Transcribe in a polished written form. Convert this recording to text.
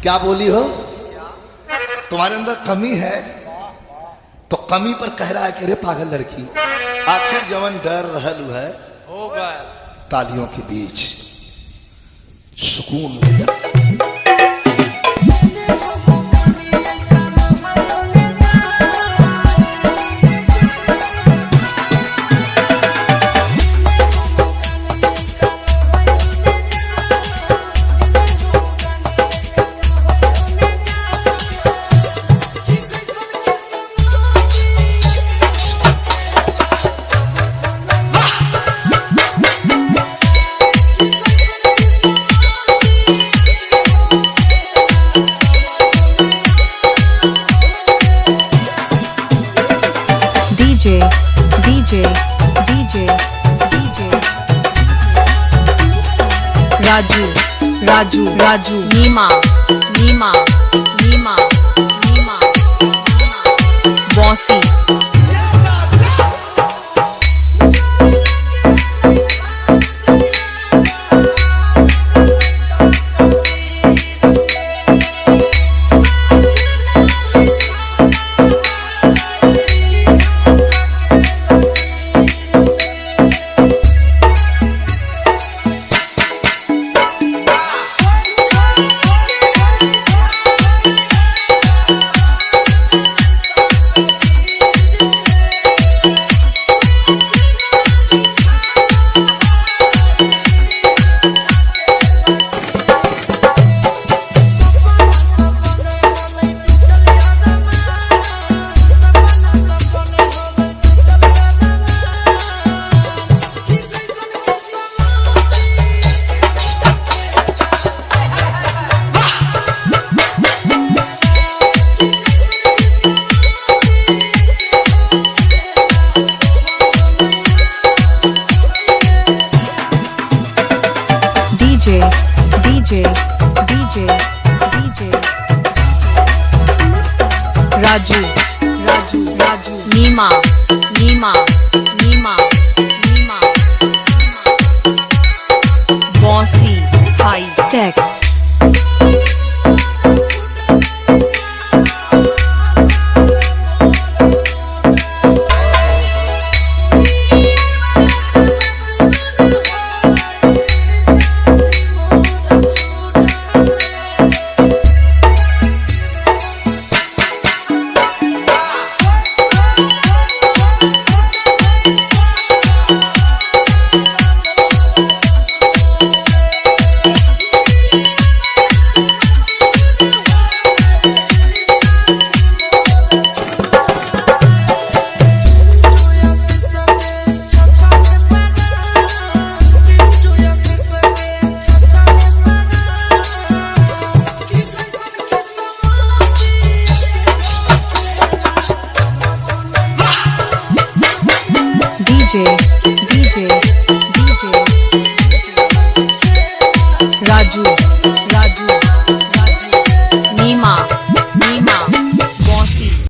क्या बोली हो? तुम्हारे अंदर कमी है तो कमी पर कह रहा है कि रे पागल लड़की, आखिर जवन डर रहल है होगा तालियों के बीच सुकून मिलेगा। Raju, NIMA, Bounshi. DJ Raju NIMA Bounshi high tech